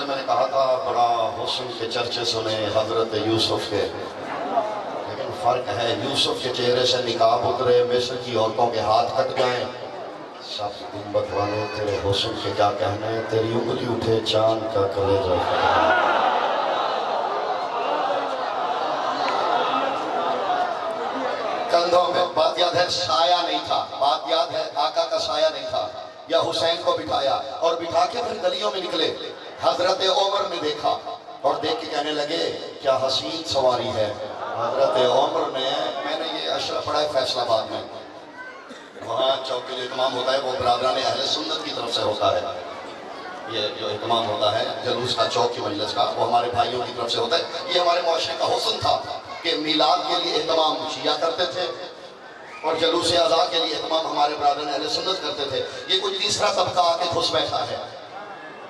میں نے کہا تھا بڑا حسن کے چرچے سنے حضرت یوسف کے، لیکن فرق ہے یوسف کے چہرے سے نقاب اترے، مصر کی عورتوں کے ہاتھ کٹ جائیں، سب گنبد والے تیرے حسن کے کیا کہنے، تیری انگلی اٹھے چاند کا کلیجہ فتح۔ کندھوں میں بات یاد ہے سایہ نہیں تھا، بات یاد ہے آقا کا سایہ نہیں تھا، یا حسین کو بٹھایا اور بٹھا کے پھر گلیوں میں نکلے، حضرت عمر نے دیکھا اور دیکھ کے کہنے لگے کیا حسین سواری ہے۔ حضرت عمر نے، میں نے یہ اشرف پڑھا ہے فیصل آباد میں، وہاں چوک کے جو اہتمام ہوتا ہے وہ برادران اہل سنت کی طرف سے ہوتا ہے، یہ جو اہتمام ہوتا ہے جلوس کا چوک کی مجلس کا وہ ہمارے بھائیوں کی طرف سے ہوتا ہے۔ یہ ہمارے معاشرے کا حسن تھا کہ میلاد کے لیے اہتمام شیعہ کرتے تھے اور جلوس اعزاء کے لیے اہتمام ہمارے برادران اہل سنت کرتے تھے۔ یہ کوئی تیسرا طبقہ آ کے گھس بیٹھا ہے،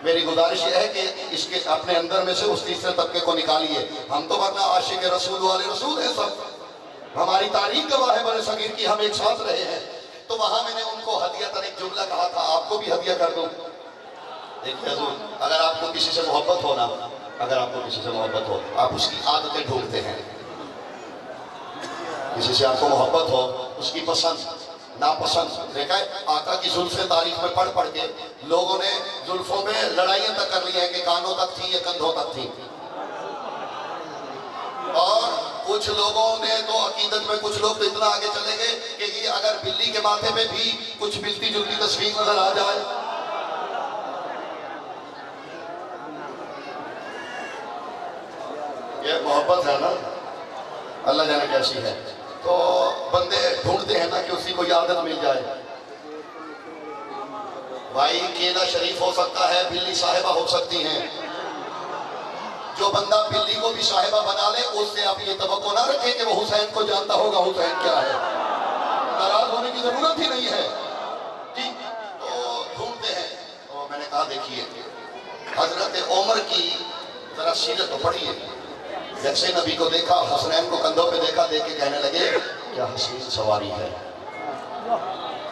میری گزارش یہ ہے کہ اس کے اپنے اندر میں سے اس تیسرے طبقے کو نکالیے۔ ہم تو ورنہ عاشق رسول والے رسول ہیں، سب ہماری تاریخ گواہ ہے بر صغیر کی، ہم ایک ساتھ رہے ہیں۔ تو وہاں میں نے ان کو ہدیہ ایک جملہ کہا تھا، آپ کو بھی ہدیہ کر دوں۔ دیکھیں حضور، اگر آپ کو کسی سے محبت ہو نا، اگر آپ کو کسی سے محبت ہو، آپ اس کی عادتیں ڈھونڈتے ہیں۔ کسی سے آپ کو محبت ہو، اس کی پسند ناپسند، دیکھا ہے آقا کی زلفیں تاریخ میں پڑھ پڑھ کے لوگوں نے زلفوں میں لڑائیاں تک کر لی ہیں کہ کانوں تک تھی یا کندھوں تک تھی، اور کچھ لوگوں نے تو عقیدت میں کچھ لوگ تو اتنا آگے چلے گئے کہ یہ اگر بلی کے ماتھے پہ بھی کچھ ملتی جلتی تصویر نظر آ جائے، یہ محبت ہے نا، اللہ جانے کیسی ہے۔ تو بندے ڈھونڈتے ہیں نا کہ اسی کو عادت مل جائے۔ بھائی کیلا شریف ہو سکتا ہے، بلی صاحبہ ہو سکتی ہیں، جو بندہ بلی کو بھی صاحبہ بنا لے اس سے آپ یہ توقع نہ رکھیں کہ وہ حسین کو جانتا ہوگا حسین کیا ہے، ناراض ہونے کی ضرورت ہی نہیں ہے جی۔ تو ڈھونڈتے ہیں، تو میں نے کہا دیکھیے حضرت عمر کی ذرا سیرت تو پڑھیے، جیسے نبی کو دیکھا، حسنین کو کندھوں پہ دیکھا، دیکھ کے کہنے لگے کیا حسین سواری ہے۔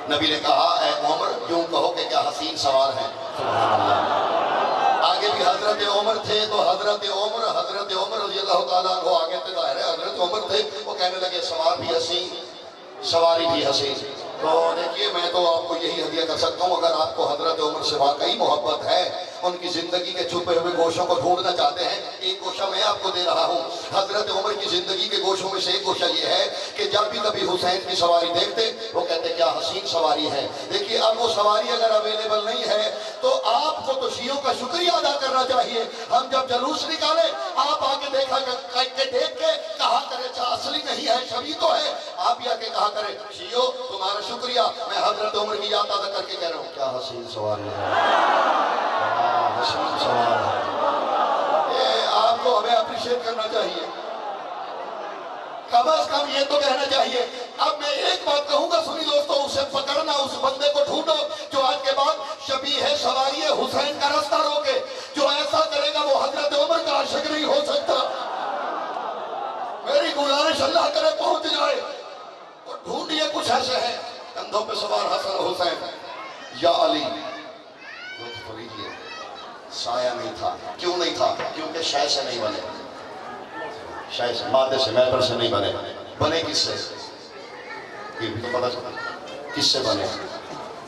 نبی نے کہا اے عمر یوں کہو کہ کیا حسین سوار ہے۔ سبحان اللہ۔ آگے بھی حضرت عمر تھے تو حضرت عمر رضی اللہ تعالیٰ عنہ آگے تھے، ظاہر ہے حضرت عمر تھے، وہ کہنے لگے سوار بھی حسین سواری بھی حسین۔ تو دیکھیے میں تو آپ کو یہی ہدیہ کر سکتا ہوں، اگر آپ کو حضرت عمر سے واقعی محبت ہے، ان کی زندگی کے چھپے ہوئے گوشوں کو ڈھونڈنا چاہتے ہیں، ایک گوشہ میں آپ کو دے رہا ہوں۔ حضرت عمر کی زندگی کے گوشوں میں سے ایک گوشہ یہ ہے کہ جب بھی کبھی حسین کی سواری دیکھتے وہ کہتے کیا حسین سواری ہے۔ دیکھیے اب وہ سواری اگر اویلیبل نہیں ہے تو آپ کو تو شیعوں کا شکریہ ادا کرنا چاہیے۔ ہم جب جلوس نکالے آپ آگے دیکھا کہ دیکھ کے کہا کرے اچھا اصلی نہیں ہے شبیہ تو ہے، آپ بھی آگے کہا کرے شیعوں تمہارا شکریہ، میں حضرت عمر کی یاد ادا کر کے کہہ رہا ہوں کیا حسین سواری ہے، حسین سوار ہے۔ یہ آپ کو ہمیں اپریشیٹ کرنا چاہیے، کم از کم یہ تو کہنا چاہیے۔ اب میں ایک بات کہوں گا، سنی دوستو، اسے پکڑنا، اس بندے کو ڈھونڈو جو آج کے بعد شبیہ سواری حسین کا راستہ روکے۔ جو ایسا کرے گا وہ حضرت عمر کا عاشق نہیں ہو سکتا۔ میری گزارش اللہ کرے پہنچ جائے، اور ڈھونڈیے کچھ ایسے ہیں کندھوں پہ سوار حسن حسین یا علی۔ لطف لیجیے، سایہ نہیں تھا، کیوں نہیں تھا؟ کیونکہ شے سے نہیں بنے، شے سے، مادے سے، میٹر سے نہیں بنے۔ بنے کس سے؟ یہ بھی تو پتا چلا کس سے بنے؟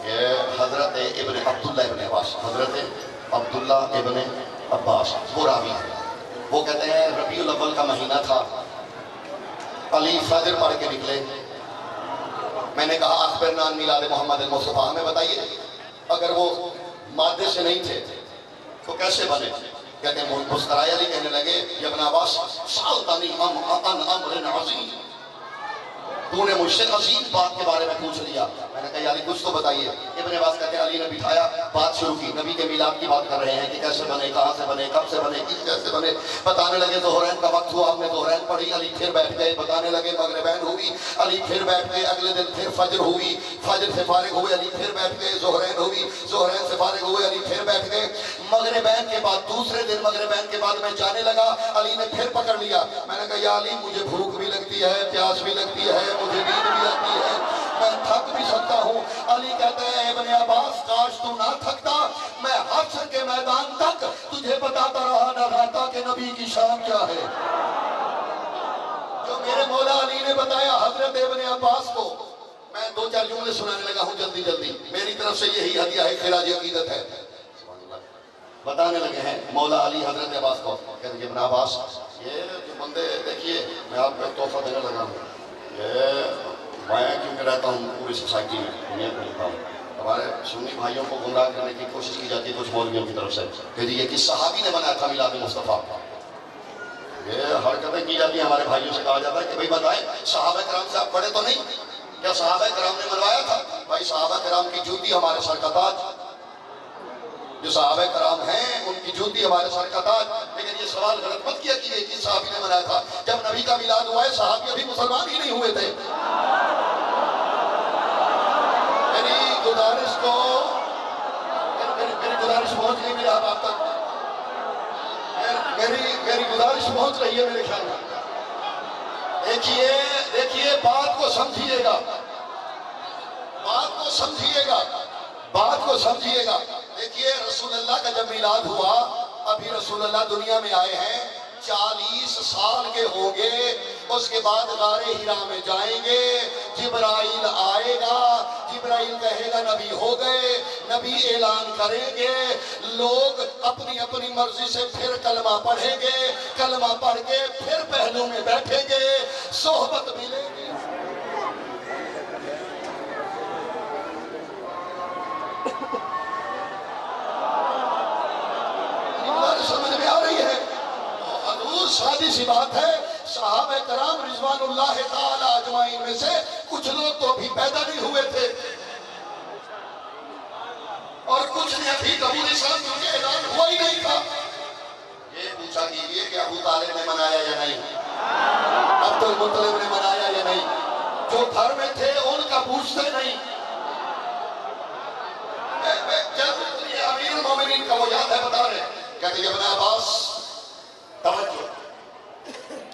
یہ حضرت ابن عبداللہ ابن عباس، حضرت عبداللہ ابن عباس وہ راوی ہے، وہ کہتے ہیں ربیع الاول کا مہینہ تھا، علی فجر پڑھ کے نکلے۔ میں نے کہا اخبرنا عن میلاد محمد المصطفیٰ، ہمیں بتائیے اگر وہ مادے سے نہیں تھے تو کیسے بنے؟ کہتے ہیں مسکرائے علی، کہنے لگے یا ابن عباس سألتنی عن امر عظیم، تو نے مجھ سے عظیم بات کے بارے میں پوچھ لیا۔ میں نے کہا یا علی کچھ تو بتائیے۔ ابن عباس کہتے ہیں علی نے بٹھایا، بات شروع کی، نبی کے میلاد کی بات کر رہے ہیں کہ کیسے بنے، کہاں سے بنے، کب سے بنے، کس کیسے بنے، بتانے لگے ظہرین کا وقت ہوا، ہم نے ظہرین پڑھی، علی پھر بیٹھ گئے، بتانے لگے مغربین ہوئی، علی پھر بیٹھ گئے، اگلے دن پھر فجر ہوئی، فجر سے فارغ ہوئے، علی پھر بیٹھ گئے، ظہرین ہوئی، ظہرین سے فارغ ہوئے، علی پھر بیٹھ گئے، مغربین کے بعد دوسرے دن مغربین کے بعد میں جانے لگا، علی نے پھر پکڑ لیا۔ میں نے کہا یا علی مجھے بھوک بھی لگتی ہے، پیاس بھی لگتی ہے، مجھے نیند بھی آتی ہے، میں تھک بھی سکتا ہوں. علی کہتے ہیں ابن عباس کاش تو نہ تھکتا, میں حشر کے میدان تک تجھے بتاتا رہا نہ رہتا کہ نبی کی شان کیا ہے. جو میرے مولا علی نے بتایا حضرت ابن عباس کو, میں دو چار جملے سنانے لگا ہوں جلدی جلدی. میری طرف سے یہی ہدیہ ہے, خراج عقیدت ہے. بتانے لگے ہیں مولا علی حضرت عباس کو, کہتے ہیں ابن عباس یہ جو بندے دیکھیے میں آپ کو ایک تحفہ دینے لگا ہوں. یہ میں کیونکہ رہتا ہوں پوری سوسائٹی میں, دنیا میں رہتا ہوں, ہمارے سنی بھائیوں کو گمراہ کرنے کی کوشش کی جاتی ہے کچھ مولویوں کی طرف سے کہ جی یہ کس صحابی نے بنایا تھا میلاد مصطفیٰ. یہ حرکتیں کی جاتی ہیں, ہمارے بھائیوں سے کہا جاتا ہے کہ بھائی بتائیں صحابہ کرام سے آپ پڑھے تو نہیں, کیا صحابہ کرام نے منوایا تھا؟ بھائی صحابہ کرام کی جوتی ہمارے سر کا تاج, جو صحابہ کرام ہیں ان کی جوتی ہمارے سر کا تاج. لیکن یہ سوال غلط مت کیا کہ یہ کس صحابی نے منایا تھا. جب نبی کا میلاد ہوا ہے صحابی ابھی مسلمان ہی نہیں ہوئے تھے. میری گزارش کو میری گزارش پہنچ گئی میرے آپ تک, میری گزارش پہنچ رہی ہے میرے خیال میں. دیکھیے بات کو سمجھیے گا, بات کو سمجھیے گا, بات کو سمجھیے گا. دیکھیے رسول اللہ کا جب میلاد ہوا, ابھی رسول اللہ دنیا میں آئے ہیں, 40 سال کے ہوں گے. اس کے بعد غار حرا میں جائیں گے, جبرائیل آئے گا, جبرائیل کہے گا نبی ہو گئے, نبی اعلان کریں گے, لوگ اپنی اپنی مرضی سے پھر کلمہ پڑھیں گے, کلمہ پڑھ کے پھر پہلو میں بیٹھیں گے, صحبت ملے گی. سمجھ میں آ رہی ہے؟ حضور سادی سی بات ہے, صحابہ کرام رضوان اللہ تعالی اجمعین میں سے کچھ لوگ تو ابھی پیدا نہیں ہوئے تھے, اور کچھ نے ابھی قبول اسلام کیونکہ اعلان ہوا ہی نہیں تھا. یہ پوچھا کیجئے کہ ابو طالب نے منایا یا نہیں, عبد المطلب نے منایا یا نہیں, جو گھر میں تھے ان کا پوچھتے نہیں. جب امیر المومنین کا وہ یاد ہے بتا رہے, کہتے ہیں ابن عباس توجہ,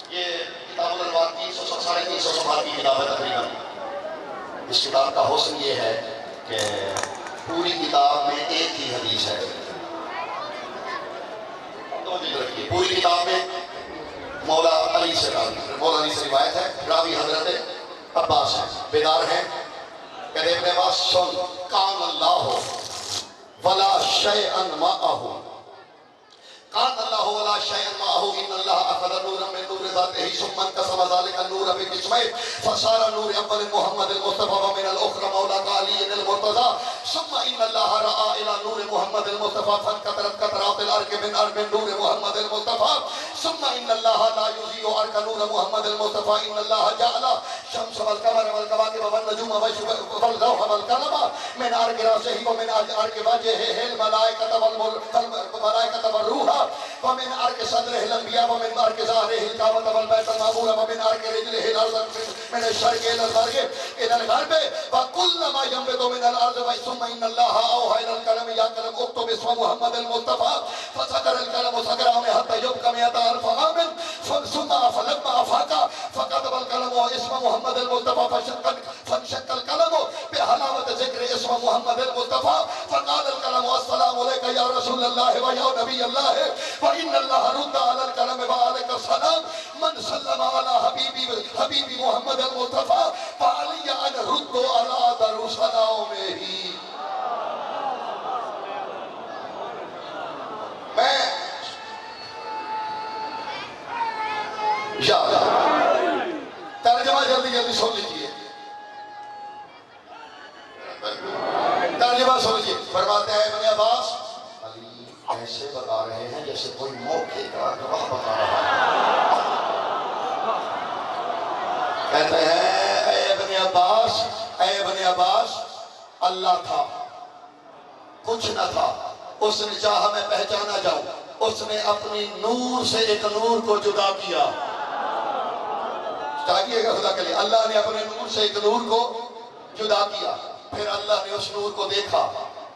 یہ کتاب الانوار 300-350 صفحات کی کتاب ہے تقریباً. اس کتاب کا حسن یہ ہے کہ پوری کتاب میں ایک ہی حدیث ہے. پوری کتاب میں مولا علی سے روایت ہے, راوی حضرت عباس ہے, بیدار ہیں. کہتے ابن عباس سن, کان اللہ ولا شیئن معہو, کان اللہ ولا شیئن معہو, ان اللہ اخذ نورا من نور ذاتہ ثم انقسم ذلك النور بقسمین فصار نور اول محمد المصطفى ومن الاخرى مولا علی المرتضى ثم ان اللہ رأى الى نور محمد المصطفى فانقطرت قطرات الارض من نور محمد المصطفى ثم ان اللہ لا يضيء ارض نور محمد المصطفى ان اللہ جعل الشمس والقمر والكواكب والنجوم والضوء والقلم من ارض راسه ومن ارض وجهه الملائكة والروح ومن ارض صدره الانبیاء ومن ارض ظهره الكعبة والبيت المعمور ومن ارض رجله الارض من الشرق الى الغرب وكلما ينبت من الارض ثم ان الله اوحى الى القلم يا قلم اكتب اسم محمد المصطفى فسكر القلم سكران حتى يبقى 100,000 عام ثم فلما افاق فكتب القلم اسم محمد المصطفى فانشق القلم بحلاوة ذكر اسم محمد المصطفى فقال القلم السلام عليك يا رسول الله ويا نبي الله وإن الله رد على القلم وعليك السلام من سلم على حبيبي محمد المصطفى فعلي أن رد على در سلامه. میں ترجمہ جلدی جلدی سن لیجئے, ترجمہ سن لیجئے. فرماتے ہیں ابن عباس علی ایسے بتا رہے ہیں جیسے کوئی موقع کا گواہ بتا رہا ہے. کہتے ہیں اے ابن عباس اللہ تھا, کچھ نہ تھا, اس نے چاہا میں پہچانا جاؤں, اس نے اپنی نور سے ایک نور کو جدا کیا. چاہیے گا خدا کے لیے, اللہ نے اپنے نور سے ایک نور کو جدا کیا, پھر اللہ نے اس نور کو دیکھا,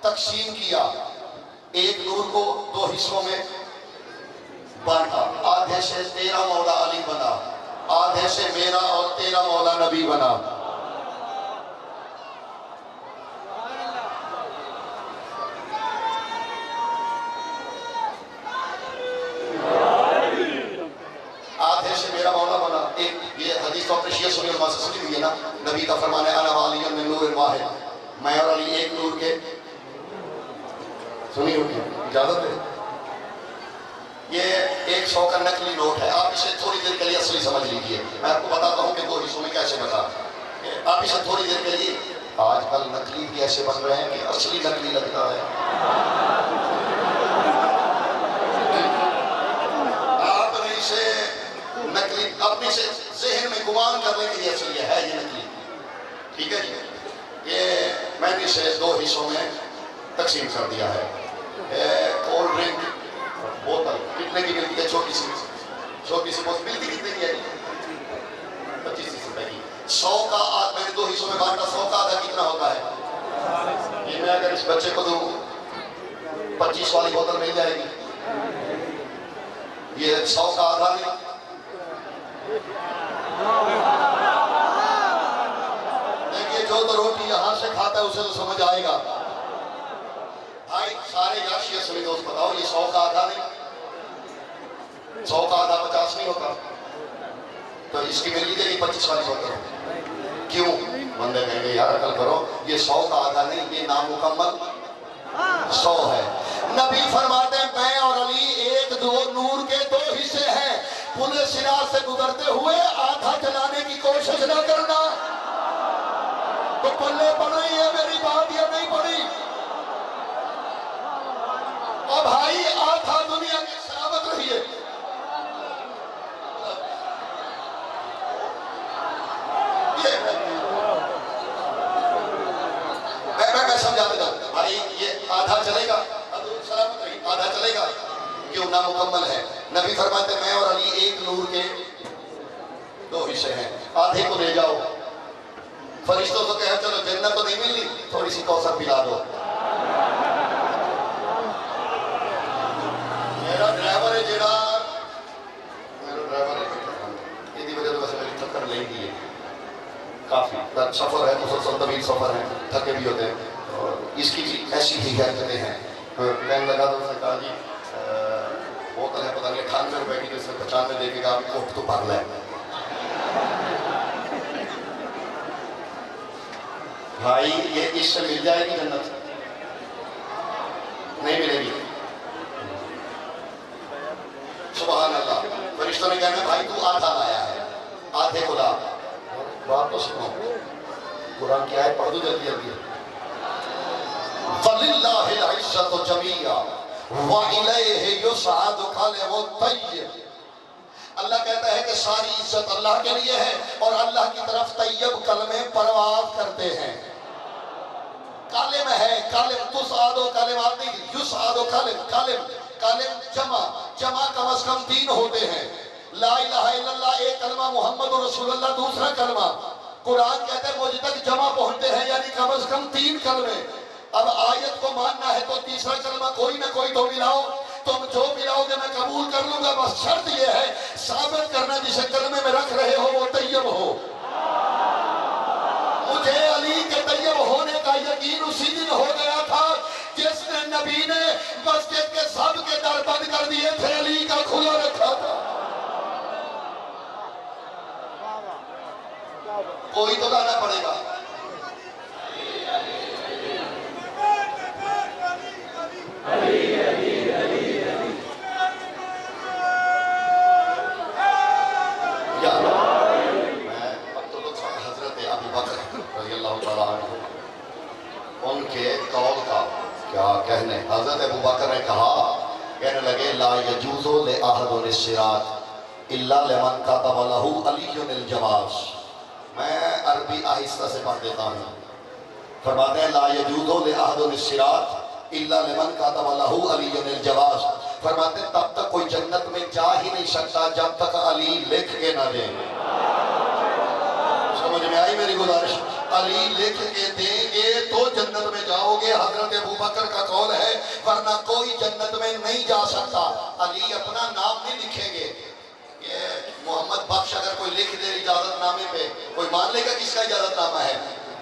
تقسیم کیا, ایک نور کو 2 حصوں میں بانٹا, آدھے سے تیرا مولا علی بنا, آدھے سے میرا اور تیرا مولا نبی بنا. واحد میں اور علی ایک نور کے سنی ہوگی اجازت ہے یہ 100 کا نقلی نوٹ ہے آپ اسے تھوڑی دیر کے لیے اصلی سمجھ لیجئے میں آپ کو بتاتا ہوں کہ 2 حصوں میں کیسے بتا آپ اسے تھوڑی دیر کے لیے آج کل نقلی بھی ایسے بن رہے ہیں کہ اصلی نقلی لگتا ہے آپ نے اسے نقلی اپنے سے ذہن میں گمان کر لیں کہ یہ اصلی ہے یہ نقلی ٹھیک ہے جی یہ میں نے اسے 2 حصوں میں تقسیم کر دیا ہے کولڈ ڈرنک بوتل کتنے کی ملتی ہے چھوٹی سی بوتل ملتی کتنے کی ہے 25 روپے کی 100 کا آدھ میں نے 2 حصوں میں بانٹا 100 کا آدھا کتنا ہوتا ہے یہ میں اگر اس بچے کو دوں 25 والی بوتل مل جائے گی یہ 100 کا آدھا نہیں دیکھیے جو تو روٹی یہاں سے کھاتا ہے اسے تو سمجھ آئے گا بھائی سارے یاشی اصلی دوست بتاؤ یہ 100 کا آدھا نہیں 100 کا آدھا 50 نہیں ہوتا تو اس کی مل لیجیے 25 والی بوتل کیوں بندے کہیں گے یار عقل کرو یہ 100 کا آدھا نہیں یہ نامکمل 100 ہے نبی فرماتے ہیں میں اور علی ایک نور کے 2 حصے ہیں پل صراط سے گزرتے ہوئے آدھا چلانے کی کوشش نہ کرنا تو پلے پڑی ہے میری بات یا نہیں پڑی اور بھائی آدھا دنیا کی سلامت رہی ہے میں سمجھا دیتا ہوں بھائی یہ آدھا چلے گا سلامت رہی آدھا چلے گا کیوں نامکمل ہے نبی فرماتے میں اور علی ایک نور کے 2 حصے ہیں آدھے کو لے جاؤ فرشتوں کو کہا چلو جنت تو نہیں ملنی تھوڑی سی کوثر پلا دو میرا ڈرائیور ہے جیڑا یہ وجہ تو ویسے میری چکر لے گی کافی سفر ہے مسلسل طویل سفر ہے تھکے بھی ہوتے ہیں اور اس کی بھی ایسی ہی حرکتیں ہیں کہنے لگا تو اس نے کہا جی بوتل ہے پتہ نہیں 98 روپے کی تو اس میں 95 دے کے گا آپ کو تو بھر لیں بھائی یہ اس سے مل جائے گی جنت نہیں ملے گی سبحان اللہ فرشتوں نے کہنا بھائی تو آدھا لایا ہے آدھے کو لا بات تو سنو قرآن کی آیت پڑھ دو جلدی جلدی فَلِلَّهِ الْعِزَّةُ جَمِيعًا وَإِلَيْهِ يُصْعَدُ كَلِمُ الطَّيِّبِ اللہ کہتا ہے کہ ساری عزت اللہ کے لیے ہے اور اللہ کی طرف طیب کلمے پرواز کرتے ہیں کالم ہے کالم تسعد و کلمات نہیں یسعد و کالم جمع کم از کم 3 ہوتے ہیں لا الہ الا اللہ ایک کلمہ محمد رسول اللہ دوسرا کلمہ قرآن کہتے ہیں مجھ تک جمع پہنچتے ہیں یعنی کم از کم 3 کلمے اب آیت کو ماننا ہے تو تیسرا کلمہ کوئی نہ کوئی تو ملاؤ تم جو ملاؤ گے میں قبول کر لوں گا بس شرط یہ ہے ثابت کرنا جسے کلمے میں رکھ رہے ہو وہ طیب ہو مجھے علی کے طیب ہونے کا یقین اسی دن ہو گیا تھا جس نے نبی نے مسجد کے سب کے در بند کر دیے تھے علی کا کھلا رکھا تھا کوئی تو لانا پڑے گا ان کے قول کا کیا کہنے حضرت ابوبکر نے کہا کہنے لگے لا یجوز لأحد الصراط الا لمن كتب له علی الجواز میں عربی آہستہ سے پڑھ دیتا ہوں فرماتے ہیں لا یجوز لأحد الصراط الا لمن كتب له علی الجواز فرماتے ہیں تب تک کوئی جنت میں جا ہی نہیں سکتا جب تک علی لکھ کے نہ دے سمجھ میں آئی میری گزارش علی لکھ کے دیں گے تو جنت میں جاؤ گے حضرت ابوبکر کا قول ہے ورنہ کوئی جنت میں نہیں جا سکتا علی اپنا نام نہیں لکھیں گے یہ محمد بخش اگر کوئی لکھ دے اجازت نامے پہ کوئی مان لے گا کس کا اجازت نامہ ہے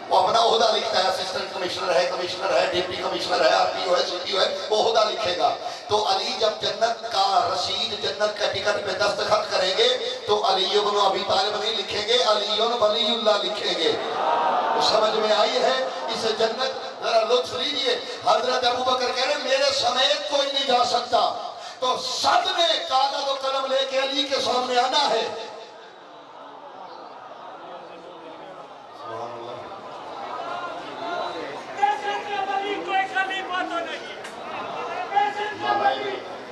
وہ اپنا عہدہ لکھتا ہے اسسٹنٹ کمشنر ہے ڈپٹی کمشنر ہے RPO ہے CTO ہے وہ عہدہ لکھے گا تو علی جب جنت کا رسید جنت کا ٹکٹ پہ دستخط کریں گے تو علی بن ابی طالب نہیں لکھیں گے علی ولی اللہ لکھیں گے سمجھ میں آئی ہے؟ اسے جنت ذرا لطف لیجئے. حضرت ابوبکر کہہ رہے میرے سمیت کوئی نہیں جا سکتا، تو سب نے کاغذ و قلم لے کے علی کے سامنے آنا ہے.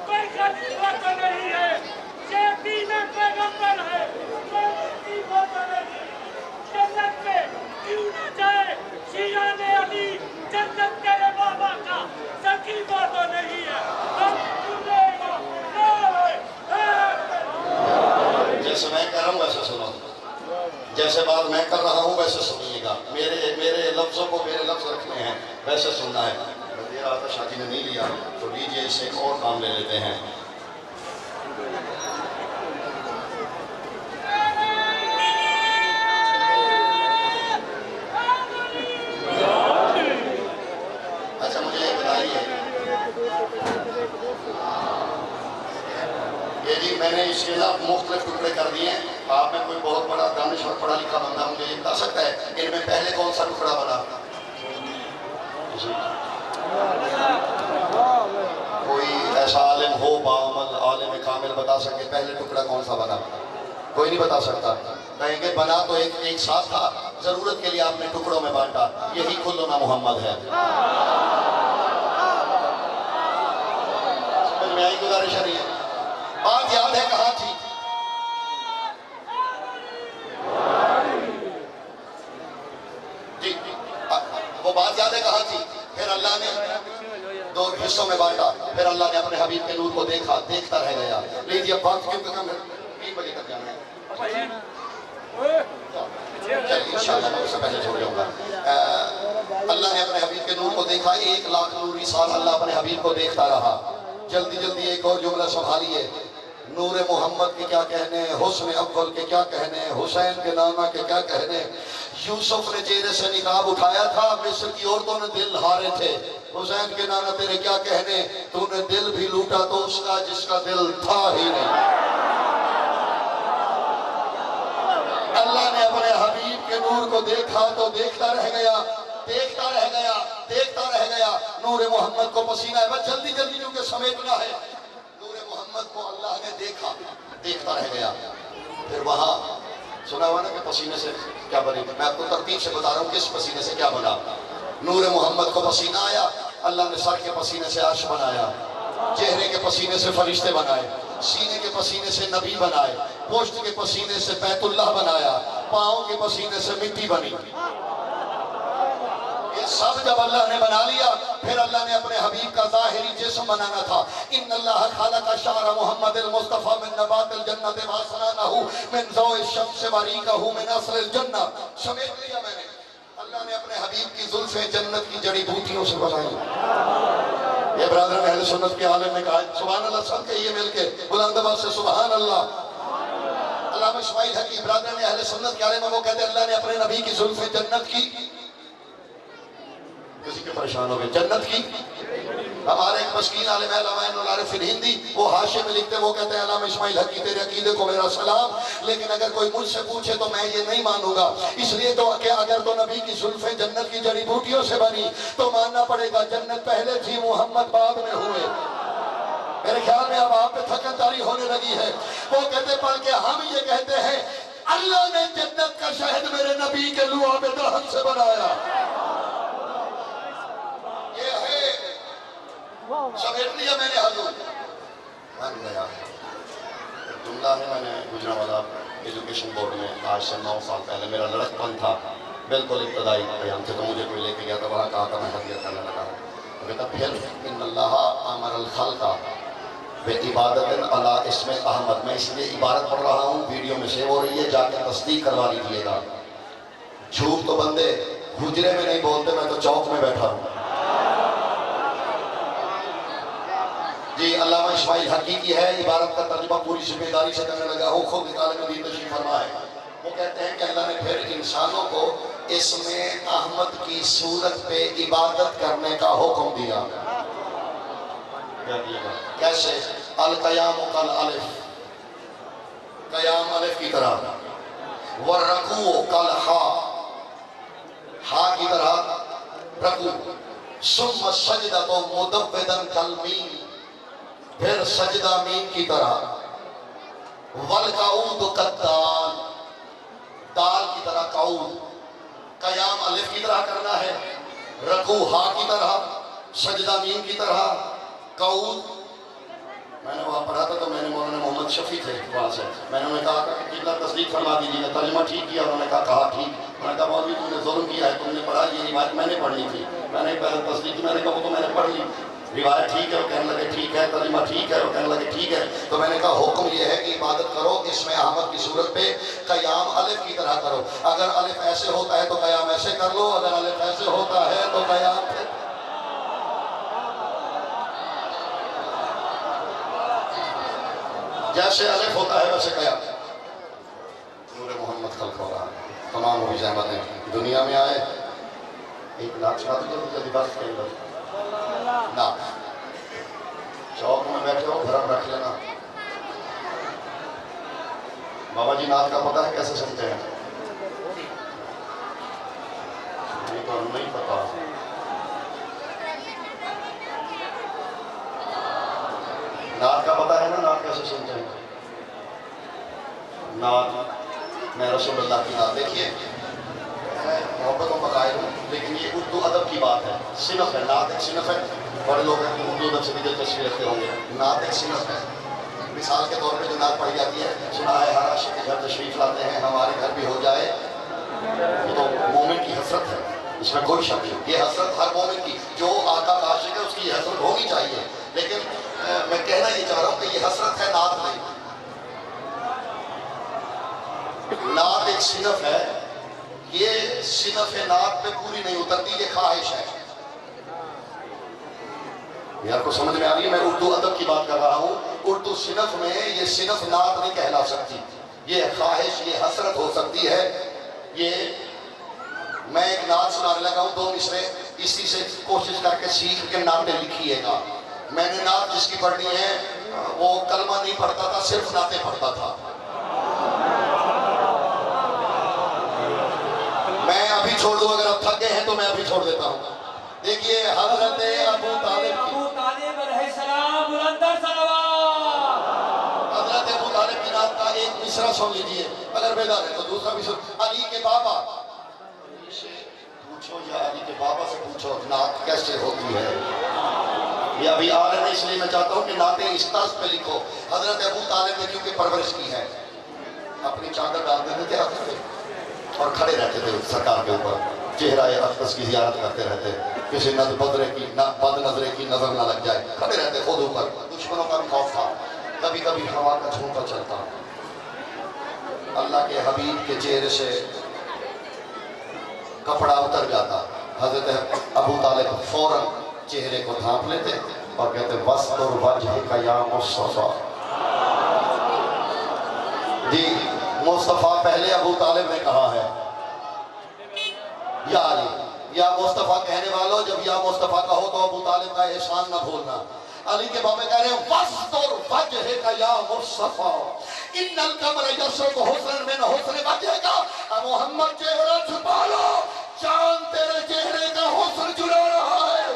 کوئی خلیفہ تو نہیں ہے، یہ دین پیغمبر ہے، کوئی خلیفہ تو نہیں. جنت میں کیوں نہ جائے شیعان علی، جنت تیرے بابا کا سقیفہ تو نہیں ہے، ہم سنے گا. جیسے میں کہہ رہا ہوں ویسے سنو، جیسے بات میں کر رہا ہوں ویسے سنیے گا. میرے لفظوں کو میرے لفظ رکھنے ہیں، ویسے سننا ہے. دیر آتا شادی نے نہیں لیا تو لیجئے اس سے ایک اور کام لے لیتے ہیں. اچھا مجھے یہ بتائیے، یہ جی میں نے اس کے ساتھ مختلف ٹکڑے کر دیے ہیں. آپ میں کوئی بہت بڑا دانشور پڑھا لکھا بندہ مجھے یہ بتا سکتا ہے ان میں پہلے کون سا ٹکڑا بنا؟ کوئی ایسا عالم ہو باعمل عالم کامل بتا سکے پہلے ٹکڑا کون سا بنا؟ کوئی نہیں بتا سکتا. کہیں گے بنا تو ایک ساتھ تھا، ضرورت کے لیے آپ نے ٹکڑوں میں بانٹا. یہی کلنا محمد ہے. سمجھ میں آئی گزارش نہیں ہے؟ بات یاد ہے کہاں تھی؟ جی وہ بات یاد ہے کہاں تھی؟ پھر اللہ نے دو حصوں میں بانٹا. پھر اللہ نے اپنے حبیب کے نور کو دیکھا، دیکھتا رہ گیا. لیجیے بات کیوں کم ہے؟ 3 بجے تک جانا ہے. چلیے انشاءاللہ میں اس سے پہلے چھوڑ جاؤں گا. اللہ نے اپنے حبیب کے نور کو دیکھا. 1,00,000 نوری سال اللہ اپنے حبیب کو دیکھتا رہا. جلدی جلدی ایک اور جملہ سنبھالیے. نور محمد کے کیا کہنے، حسن اول کے کیا کہنے، حسین کے نانا کے کیا کہنے. یوسف نے چہرے سے نقاب اٹھایا تھا، مصر کی عورتوں نے دل ہارے تھے. حسین کے نانا تیرے کیا کہنے، تو نے دل بھی لوٹا تو اس کا جس کا دل تھا ہی نہیں. اللہ نے اپنے حبیب کے نور کو دیکھا تو دیکھتا رہ گیا، دیکھتا رہ گیا، دیکھتا رہ گیا. نور محمد کو پسینہ ہے، بس جلدی جلدی کیونکہ سمیٹنا ہے. نور محمد کو اللہ نے دیکھا، دیکھتا رہ گیا. پھر وہاں سنا ہوا نا کہ پسینے سے کیا بنی. میں آپ کو ترتیب سے بتا رہا ہوں کس پسینے سے کیا بنا. نور محمد کو پسینہ آیا، اللہ نے سر کے پسینے سے عرش بنایا، چہرے کے پسینے سے فرشتے بنائے، سینے کے پسینے سے نبی بنائے، پشت کے پسینے سے بیت اللہ بنایا، پاؤں کے پسینے سے مٹی بنی. یہ سب جب اللہ نے بنا لیا پھر اللہ نے اپنے حبیب کا ظاہری جسم بنانا تھا. ان اللہ خالق شعر محمد المصطفیٰ من نبات الجنت واسنانہ من ضوء الشمس وریقہ من اصل الجنہ. سمیٹ لیا میں نے. اللہ نے اپنے حبیب کی زلفیں جنت کی جڑی بوٹیوں سے بنائی. یہ برادران اہل سنت کے عالم نے کہا سبحان اللہ. سب کہیے مل کے بلند آواز سے سبحان اللہ. علامہ اسماعیل حقی برادران اہل سنت کے عالم وہ کہتے ہیں اللہ نے اپنے نبی کی زلفیں جنت کی، کسی کے پریشان ہو گئے، جنت کی. ہمارے ایک مسکین عالم ہے علامہ العارف الہندی، وہ حاشیے میں لکھتے ہیں، وہ کہتے ہیں علامہ اسماعیل حقی تیرے عقیدے کو میرا سلام، لیکن اگر کوئی مجھ سے پوچھے تو میں یہ نہیں مانوں گا. اس لیے تو کہ اگر تو نبی کی زلفیں جنت کی جڑی بوٹیوں سے بنی تو ماننا پڑے گا جنت پہلے تھی محمد بعد میں ہوئے. میرے خیال میں اب آپ پہ تھکن طاری ہونے لگی ہے. وہ کہتے بلکہ ہم یہ کہتے ہیں اللہ نے جنت کا شہد میرے نبی کے لعاب دہن سے بنایا. یہ ہے سمیٹ لیا میں نے حضور. بن گیا. ایک جملہ ہے، میں نے گجرانوالہ ایجوکیشن بورڈ میں آج سے 9 سال پہلے میرا لڑکپن تھا، بالکل ابتدائی قیام سے، تو مجھے کوئی لے کے گیا تھا، وہاں کہا تھا میں حدیث کرنے لگا. کہتا پھر ان اللہ امر الخلق بعبادت علی اسم احمد. میں اس لیے عبارت پڑھ رہا ہوں، ویڈیو میں سیو ہو رہی ہے، جا کے تصدیق کروا لیجیے گا. جھوٹ تو بندے حجرے میں نہیں بولتے، میں تو چوک میں بیٹھا ہوں. جی علامہ اسماعیل حقی کی ہے عبارت کا ترجمہ، پوری ذمہ داری سے کرنے لگا ہوں، خود عالم دین تشریف فرما ہے. وہ کہتے ہیں کہ اللہ نے پھر انسانوں کو اسم احمد کی صورت پہ عبادت کرنے کا حکم دیا. کیسے؟ القیام کل الف، قیام الف کی طرح، والرکوع کل ہا. ہا کی طرح رکوع، ثم سجدۃ مدوّدا کالمیم، پھر سجدہ میم کی طرح، والقعود کالدال، دال کی طرح قعود، قیام الف کی طرح کرنا ہے، رکوع ہا کی طرح، سجدہ میم کی طرح، قعود۔ میں نے وہاں پڑھا تھا تو میں نے مولانا محمد شفیع تھے وہاں سے، میں نے انہیں کہا کہ قبلہ تصدیق فرما دیجیے گا، ترجمہ ٹھیک کیا، انہوں نے کہا ٹھیک۔ میں نے کہا مولوی تم نے ظلم کیا ہے، تم نے پڑھا یہ روایت میں نے پڑھنی تھی، میں نے پہلے تصدیق کی، میں نے کہا وہ تو میں نے پڑھ لی، روایت ٹھیک ہے، وہ کہنے لگے ٹھیک ہے، ترجمہ ٹھیک ہے، وہ کہنے لگے ٹھیک ہے۔ تو میں نے کہا حکم یہ ہے کہ عبادت کرو اس میں احمد کی صورت پہ قیام الف کی طرح کرو، اگر الف ایسے ہوتا ہے تو قیام ایسے کر لو، اگر الف ایسے ہوتا ہے تو قیام پھر جیسے الف ہوتا ہے ویسے قیام۔ نور محمد خلق ہو رہا ہے، تمام ہوئی زحمتیں دنیا میں آئے، ایک نعت سنا دو جلدی بات کے اندر، نعت چوک میں بیٹھے ہو گھر رکھ لینا۔ بابا جی نعت کا پتہ ہے کیسے سنتے ہیں؟ یہ تو نہیں پتا۔ نعت کا پتہ ہے نا، نعت کیسے سنتے ہیں؟ نعت میں رسول اللہ کی نعت، دیکھیے میں محبتوں کا قائل ہوں لیکن یہ اردو ادب کی بات ہے، صنف ہے، نعت ایک صنف ہے، بڑے لوگ ہیں اردو ادب سے بھی دلچسپی رکھتے ہوں گے، نعت ایک صنف ہے۔ مثال کے طور پہ جو نعت پڑھی جاتی ہے، سنا ہے ہر عاشق کے گھر تشریف لاتے ہیں، ہمارے گھر بھی ہو جائے، یہ تو مومن کی حسرت ہے، اس میں کوئی شک نہیں، یہ حسرت ہر مومن کی، جو آقا کا عاشق ہے اس کی یہ حسرت ہونی چاہیے، لیکن میں کہنا یہ چاہ رہا ہوں کہ یہ حسرت ہے، نعت نہیں۔ نعت ایک صنف ہے، یہ صنف نعت پہ پوری نہیں اترتی، یہ خواہش ہے۔ یار کو سمجھ میں آ رہی ہے، میں اردو ادب کی بات کر رہا ہوں، اردو صنف میں یہ صنف نعت نہیں کہلا سکتی، یہ خواہش، یہ حسرت ہو سکتی ہے۔ یہ میں ایک نعت سنانے لگا ہوں، دو مصرے، اسی سے کوشش کر کے سیکھ کے نعتیں لکھیے گا۔ میں نے نعت جس کی پڑھنی ہے وہ کلمہ نہیں پڑھتا تھا، صرف نعتیں پڑھتا تھا۔ میں ابھی چھوڑ دوں، اگر آپ تھک گئے ہیں تو میں ابھی چھوڑ دیتا ہوں۔ دیکھیے حضرت ابو طالب علیہ السلام بلندر صلوات، حضرت ابو طالب کی نعت کا ایک مصرع سن لیجئے، اگر بیدار ہے تو دوسرا بھی سن۔ علی کے بابا سے پوچھو یا علی کے بابا سے پوچھو نعت کیسے ہوتی ہے، یہ ابھی آ رہے ہیں، اس لیے میں چاہتا ہوں کہ نعتیں اس طرز پہ لکھو۔ حضرت ابو طالب نے کیونکہ پرورش کی ہے، اپنی چادر ڈال دیتے تھے ہاتھ پہ اور کھڑے رہتے تھے سرکار کے اوپر، چہرہ اقدس کی زیارت کرتے رہتے، کسی بد نظرے کی نظر نہ لگ جائے، کھڑے رہتے خود اوپر، دشمنوں کا بھی خوف تھا، کبھی کبھی ہوا کا جھونکا چلتا، اللہ کے حبیب کے چہرے سے کپڑا اتر جاتا، حضرت ابو طالب فوراً چہرے کو ڈھانپ لیتے اور کہتے وَاسْتُرْ وَجْهِكَ يَا مُصْطَفَىٰ۔ جی مصطفیٰ پہلے ابو طالب نے کہا ہے، یا علی، یا مصطفیٰ کہنے والوں جب یا مصطفیٰ کہو تو ابو طالب کا احسان نہ بھولنا۔ علی کے بابے کہہ رہے ہیں وَاسْتُرْ وَجْهِكَ يَا مُصْطَفَىٰ إِنَّ الْقَمَرَ يَسْرُقُ حُسْنًا مِنْ حُسْنِ وَجْهِكَ، اے محمد چہرہ چھپا لو، چاند تیرے چہرے کا حسن جلا رہا ہے۔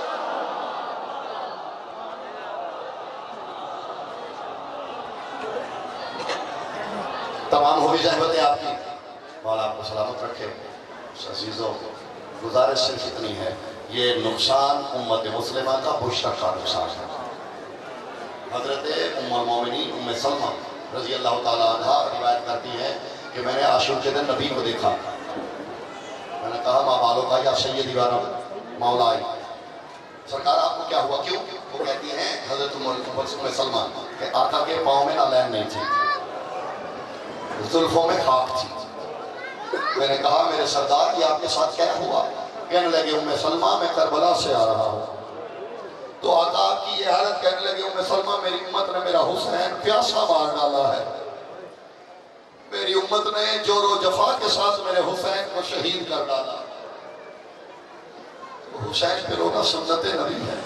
تمام ہوئی زحمتیں آپ کی، مولا آپ کو سلامت رکھے۔ عزیزوں گزارش صرف اتنی ہے، یہ نقصان امت مسلمہ کا مشترکہ نقصان ہے۔ حضرت ام المومنین ام سلمہ رضی اللہ تعالیٰ عنہ روایت کرتی ہیں کہ میں نے عاشور کے دن نبی کو دیکھا، میں نے کہا ماں بالوں کا یا سیدی وانا مولائی، سرکار آپ کو کیا ہوا، کیوں؟ وہ کہتی ہیں حضرت ام سلمہ کہ آقا کے پاؤں میں نالین نہیں تھی، زلفوں میں خاک تھی۔ میں نے کہا میرے سردار یہ آپ کے ساتھ کیا ہوا؟ کہنے لگے ام سلمہ میں کربلا سے آ رہا ہوں، تو آقا آپ کی یہ حالت، کہنے لگے ام سلمہ میری امت نے میرا حسین پیاسا مار ڈالا ہے، میری امت نے جور و جفا کے ساتھ میرے حسین کو شہید کر ڈالا۔ حسین پہ رونا سنت نبی ہے،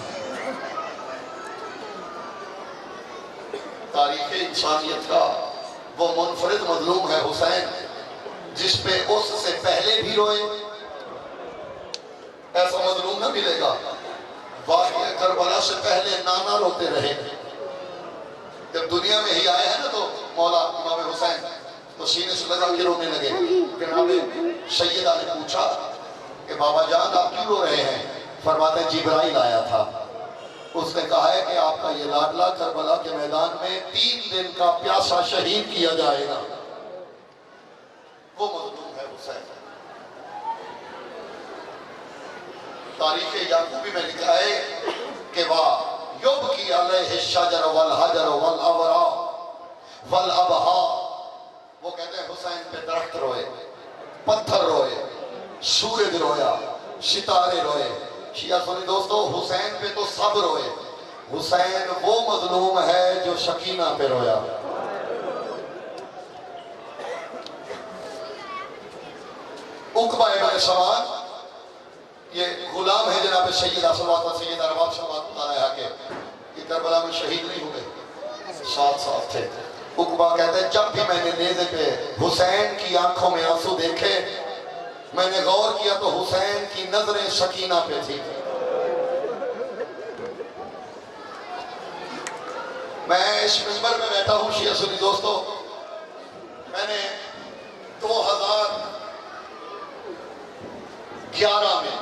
تاریخ انسانیت کا وہ منفرد مظلوم ہے حسین، جس پہ اس سے پہلے بھی روئے نہ ملے گا۔ واقعہ کربلا سے پہلے نانا روتے رہے، جب دنیا میں ہی آئے ہیں نا تو مولا امام حسین تو سینے سے لگا کے رونے لگے۔ جناب سیدہ نے پوچھا کہ بابا جان آپ کیوں رو رہے ہیں؟ فرماتے ہیں جبرائیل آیا تھا، اس نے کہا ہے کہ آپ کا یہ لاڈلا کربلا کے میدان میں 3 دن کا پیاسا شہید کیا جائے گا۔ وہ مظلوم ہے حسین۔ تاریخ یعقوبی میں لکھا ہے کہ یبکی علیہ الشجر والحجر والابرا والابہا، وہ کہتے ہیں حسین پہ درخت روئے، پتھر روئے، سورج رویا، ستارے روئے۔ شیعہ سنی دوستو، حسین پہ تو سب روئے، حسین وہ مظلوم ہے جو سکینہ پہ رویا۔ عقبہ ابن سواد یہ غلام ہے جناب سیدہ صلوات سیدہ رباب صلوات علیہا کے، یہ کربلا میں شہید نہیں ہوئے، ساتھ تھے۔ عقبہ کہتے ہیں جب بھی میں نے نیزے پہ حسین کی آنکھوں میں آنسو دیکھے، میں نے غور کیا تو حسین کی نظریں سکینہ پہ تھی۔ میں اس منبر میں بیٹھا ہوں شیعہ سنی دوستو، میں نے 2011 میں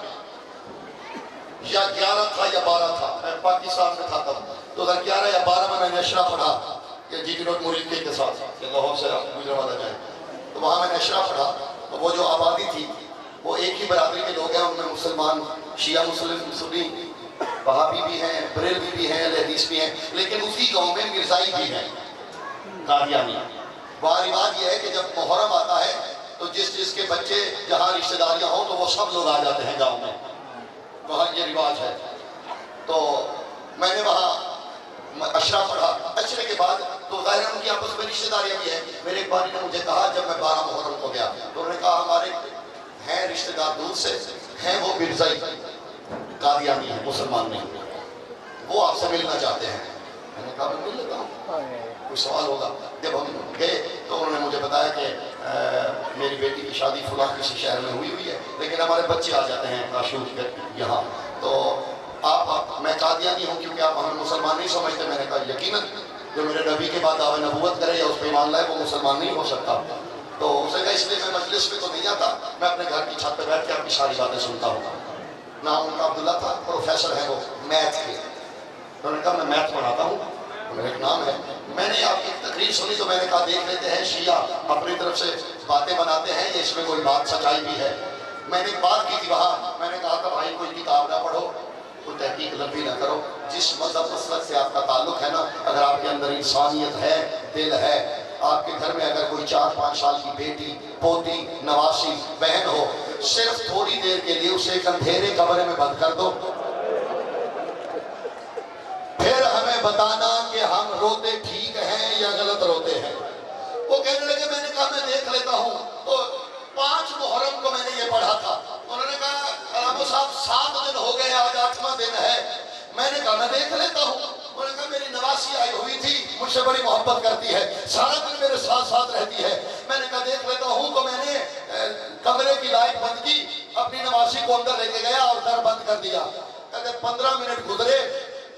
یا 11 تھا یا 12 تھا، میں پاکستان میں تھا تب 2011 یا 12 میں نے اشرا پڑھا کہ جی ٹی روڈ مرید کے ساتھ کہ لاہور سے گجرانوالہ جائیں، تو وہاں میں نے اشرا پڑھا۔ تو وہ جو آبادی تھی وہ ایک ہی برادری کے لوگ ہیں، ان میں مسلمان، شیعہ مسلم، سنی، وہابی بھی ہیں، بریلوی بھی ہیں، اہل حدیث بھی ہیں، لیکن اسی گاؤں میں مرزائی بھی ہیں، قادیانی۔ وہاں رواج یہ ہے کہ جب محرم آتا ہے تو جس کے بچے جہاں رشتہ داریاں ہوں تو وہ سب لوگ آ جاتے ہیں گاؤں میں، وہاں یہ رواج ہے۔ تو میں نے وہاں اشرا پڑھا، اشرے کے بعد تو ظاہر ان کی آپس میں رشتہ داریاں بھی ہیں۔ میرے ایک بھائی نے مجھے کہا جب میں 12 محرم کو گیا تو انہوں نے کہا ہمارے ہیں رشتہ دار دور سے ہیں، وہ مرزائی قادیانی ہیں، مسلمان نہیں، وہ آپ سے ملنا چاہتے ہیں۔ میں نے کہا میں مل لیتا ہوں، کوئی سوال ہوگا۔ جب ہم گئے تو انہوں نے مجھے بتایا کہ میری بیٹی کی شادی فلاں کسی شہر میں ہوئی ہے، لیکن ہمارے بچے آ جاتے ہیں کاشور کے یہاں، تو آپ میں قادیانی ہوں کیونکہ آپ ہمیں مسلمان نہیں سمجھتے۔ میں نے کہا یقیناً جو میرے نبی کے بعد دعویٰ نبوت کرے یا اس پہ ایمان لائے وہ مسلمان نہیں ہو سکتا۔ تو اس نے کہا اس لیے میں مجلس میں تو نہیں آتا، میں اپنے گھر کی چھت پہ بیٹھ کے آپ کی ساری باتیں سنتا ہوں۔ نام ان کا عبداللہ تھا، پروفیسر ہیں وہ میتھ کے۔ انہوں نے کہا میں میتھ پڑھاتا ہوں، میرا ایک نام ہے۔ میں نے آپ کی تقریر سنی تو میں نے کہا دیکھ لیتے ہیں شیعہ اپنی طرف سے باتیں بناتے ہیں یا اس میں کوئی بات سچائی بھی ہے۔ میں نے ایک بات کی تھی وہاں، میں نے کہا تھا بھائی کوئی کتاب نہ پڑھو، کوئی تحقیق لمبی نہ کرو، جس مذہب مسلک سے آپ کا تعلق ہے نا، اگر آپ کے اندر انسانیت ہے، دل ہے، آپ کے گھر میں اگر کوئی 4-5 سال کی بیٹی، پوتی، نواسی، بہن ہو، صرف تھوڑی دیر کے لیے اسے ایک اندھیرے کمرے میں بند کر دو، پھر ہمیں بتانا کہ ہم روتے ٹھیک ہیں یا غلط روتے ہیں۔ وہ کہنے لگے، میں نے کہا میں دیکھ لیتا ہوں۔ تو 5 محرم کو میں نے یہ پڑھا تھا، انہوں نے کہا علامہ صاحب 7 دن ہو گئے، آج 8واں دن ہے۔ میں نے کہا میں دیکھ لیتا ہوں۔ انہوں نے کہا میری نواسی آئی ہوئی تھی، مجھ سے بڑی محبت کرتی ہے، سارا دن میرے ساتھ رہتی ہے۔ میں نے کہا دیکھ لیتا ہوں۔ تو میں نے کمرے کی لائٹ بند کی، اپنی نواسی کو اندر لے کے گیا اور در بند کر دیا۔ کہتے 15 منٹ گزرے،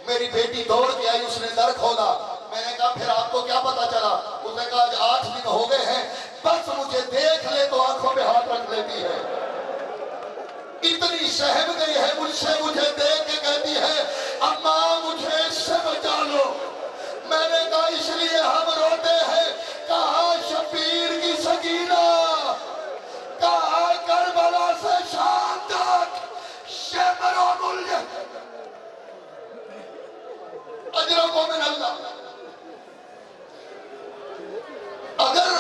میری بیٹی دوڑ کے آئی، اس نے در کھولا۔ میں نے کہا پھر آپ کو کیا پتا چلا؟ اس نے کہا آج 8 دن ہو گئے ہیں، بس مجھے دیکھ لے تو آنکھوں پہ ہاتھ رکھ لیتی ہے، اتنی سہم گئی ہے مجھ سے، مجھے دیکھ کے کہتی ہے اماں مجھے اس سے بچا لو۔ میں نے کہا اس لیے ہم روتے ہیں۔ کہا شبیر کی سکینہ، کہا کربلا سے شام تک شمر و ملک اجرکم من اللہ۔ اگر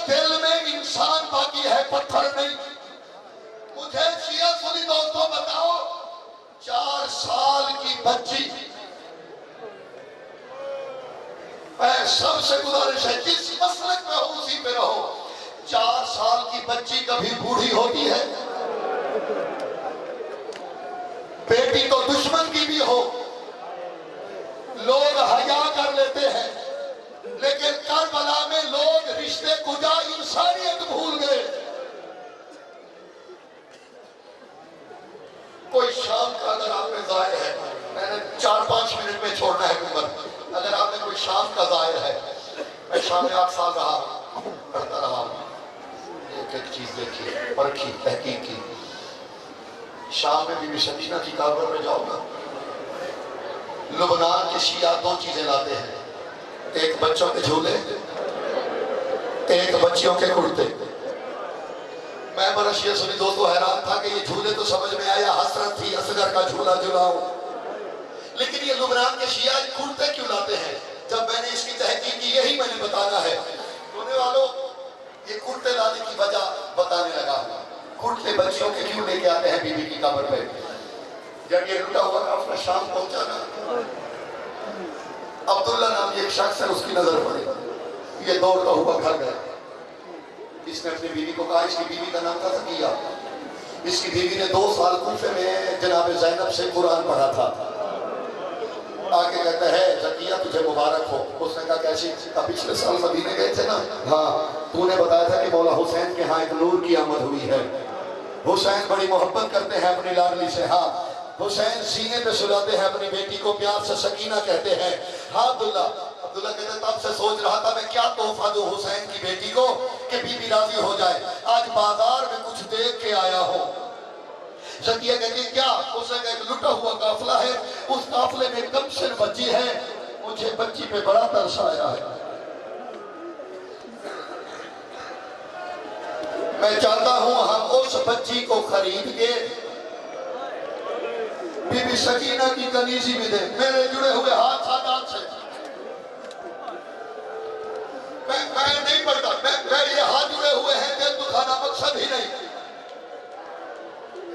دل میں انسان باقی ہے، پتھر نہیں۔ مجھے شیعہ سنی دوستوں بتاؤ، 4 سال کی بچی، میں سب سے گزارش ہے جس مسلک میں ہو اسی پہ رہو، 4 سال کی بچی کبھی بوڑھی ہوتی ہے؟ بیٹی تو دشمن کی بھی ہو، لوگ حیا کر لیتے ہیں، لیکن کربلا میں لوگ رشتے کجا انسانیت بھول گئے۔ کوئی شام میں ظاہر ہے، میں نے 4-5 منٹ میں چھوڑنا ہے گنبد۔ اگر آپ میں کوئی شام کا ظاہر ہے، میں شام میں 8 سال رہا، پڑھتا رہا، ایک ایک چیز دیکھی، پرکھی، تحقیق کی۔ شام میں بی بی سکینہ کی قبر میں جاؤ گا، لبنان کے شیعہ 2 چیزیں لاتے ہیں، ایک بچوں کے جھولے، ایک بچیوں کے کرتے۔ میں بڑا شیعہ سنی دوستو حیران تھا کہ یہ جھولے تو سمجھ میں آیا، حسرت تھی اصغر کا جھولا جھلاؤں، لیکن یہ لبنان کے شیعہ کرتے کیوں لاتے ہیں؟ جب میں نے اس کی تحقیق کی، یہی میں نے بتانا ہے سننے والوں، یہ کرتے لانے کی وجہ بتانے لگا۔ کرتے بچیوں کے کیوں لے کے آتے ہیں بی بی کی قبر پہ؟ جب یہ لٹا ہوا قافلہ شام پہنچا نا، عبداللہ نام ایک شخص ہے، اس کی نظر پڑی، یہ دوڑتا ہوا گھر گیا۔ اس نے اپنی بیوی کو کہا، اس کی بیوی کا نام تھا زکیہ، اس کی بیوی نے 2 سال کوفے میں جناب زینب سے قرآن پڑھا تھا۔ آگے کہتا ہے زکیہ تجھے مبارک ہو۔ اس نے کہا کیسی؟ پچھلے سال مدینے گئے تھے نا؟ ہاں، تو نے بتایا تھا کہ مولا حسین کے ہاں ایک نور کی آمد ہوئی ہے، حسین بڑی محبت کرتے ہیں اپنی لاڈلی سے۔ ہاں، حسین سینے پہ سلاتے ہیں اپنی بیٹی کو، پیار سے سکینہ کہتے ہیں۔ ہاں عبداللہ کہتے ہیں تب سے سوچ رہا تھا میں کیا تحفہ دوں حسین کی بیٹی کو کہ بی بی راضی ہو جائے، آج بازار میں کچھ دیکھ کے آیا ہوں۔ زکیہ کہتی ہے کیا؟ اس نے کہا ایک لٹا ہوا قافلہ ہے، اس قافلے میں کمسن بچی ہے، مجھے بچی پہ بڑا ترس آیا ہے، میں چاہتا ہوں ہم اس بچی کو خرید کے بی بی سکینہ کی کنیزی میں دیں۔ میرے جڑے ہوئے ہاتھ سادات سے میں نہیں پڑھتا، میں یہ ہاتھ جڑے ہوئے ہیں، دل دکھانا مقصد ہی نہیں،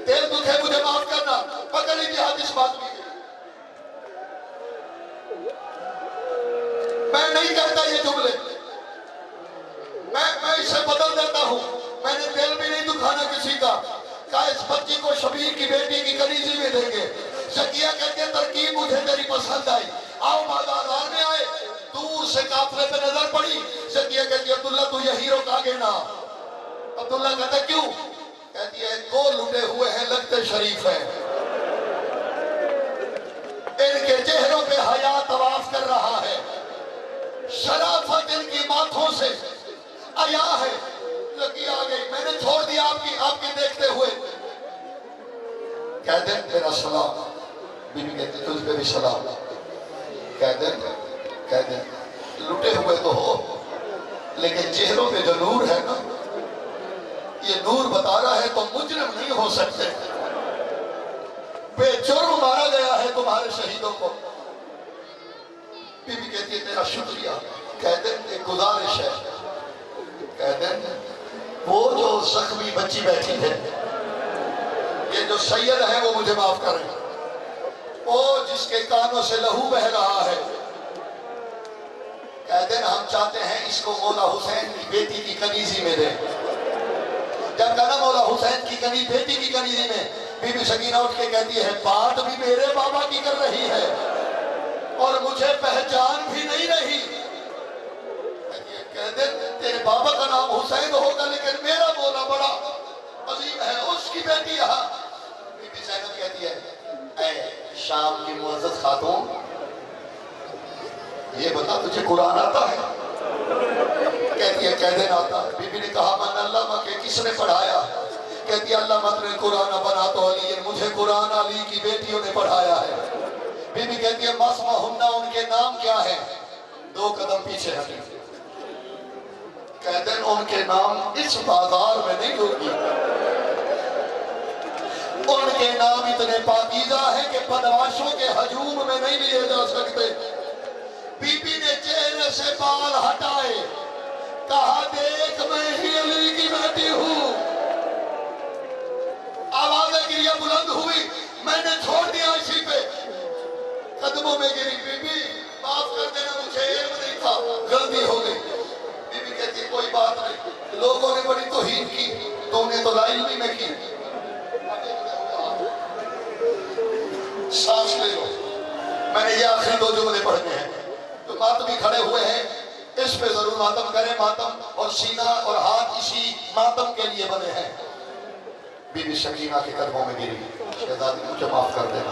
دل دکھے مجھے معاف کرنا، پکڑ لیجیے ہاتھ اس بات کی۔ میں نہیں کہتا یہ جملے، میں اسے بدل دیتا ہوں، میں نے دل بھی نہیں دکھانا کسی کا، کہا اس بچی کو شبیر کی بیٹی کی کنیزی میں دیں گے۔ زکیہ کہتے ہیں ترکیب مجھے تیری پسند آئی، آؤ بازار میں آئے، دور سے قافلے پہ نظر پڑی، زکیہ کہتی ہے عبداللہ تو یہی رک آگے نا۔ عبداللہ کہتا ہے کیوں؟ کہتی ہے 2 لٹے ہوئے ہیں، لگتے شریف ہیں، ان کے چہروں پہ حیا طواف کر رہا ہے، شرافت ان کی ماتھوں سے عیا ہے۔ زکیہ آ گئی، میں نے چھوڑ دیا آپ کی دیکھتے ہوئے، کہہ دیں میرا سلام، بی بی کہتی تجھ پہ بھی سلام، کہہ دیں لٹے ہوئے تو ہو لیکن چہروں پہ جو نور ہے نا، یہ نور بتا رہا ہے تم مجرم نہیں ہو سکتے، بے جرم مارا گیا ہے تمہارے شہیدوں کو۔ بی بی کہتی ہے تیرا شکریہ، کہہ دیں ایک گزارش ہے، کہہ دیں وہ جو زخمی بچی بیٹھی ہے، یہ جو سید ہے وہ مجھے معاف کریں، وہ جس کے کانوں سے لہو بہ رہا ہے، کہہ دیں ہم چاہتے ہیں اس کو مولا حسین کی بیٹی کی کنیزی میں دیں۔ جب کہنا مولا حسین کی بیٹی کی کنیزی میں، بی بی سکینہ اٹھ کے کہتی ہے بات بھی میرے بابا کی کر رہی ہے اور مجھے پہچان بھی نہیں رہی۔ کہہ دیں تیرے بابا کا نام حسین ہوگا لیکن میرا مولا بڑا عظیم ہے، اس کی بیٹی یہاں۔ بی بی زینب کہتی ہے اے شام کی معزز خاتون، یہ بتا تجھے قرآن آتا ہے؟ کہتی ہے کہہ دیں آتا۔ بی بی نے کہا من اللہ کہ کس نے پڑھایا؟ کہتی ہے اللہ مطلب قرآن بنا تو علی، مجھے قرآن علی کی بیٹیوں نے پڑھایا ہے۔ بی بی کہتی ہے مسمع ہنہ، ان کے نام کیا ہے؟ 2 قدم پیچھے ہٹی، کہہ دیں ان کے نام اس بازار میں نہیں ہوگی، ان کے نام اتنے پاکیزہ ہیں کہ بدماشوں کے ہجوم میں نہیں لیے جا سکتے۔ بی بی نے چہرے سے بال ہٹائے، کہا دیکھ میں ہی علی کی بیٹی ہوں۔ آوازیں گریہ بلند ہوئی، میں نے چھوڑ دیا اسی پہ، قدموں میں گری، بی بی معاف کر دینا مجھے علم نہیں تھا، غلطی ہو گئی۔ بی بی کہتی ہے کوئی بات نہیں، لوگوں نے بڑی توہین کی، تو نے تو لا علمی میں کی۔ سانس لے لو، میں نے یہ آخری 2 جملے پڑھنے ہیں، تو ماتمی کھڑے ہوئے ہیں، اس پہ ضرور ماتم کریں، ماتم اور سینہ اور ہاتھ اسی ماتم کے لیے بنے ہیں۔ بی بی سکینہ کے قدموں میں گری، شہزادی مجھے معاف کر دینا،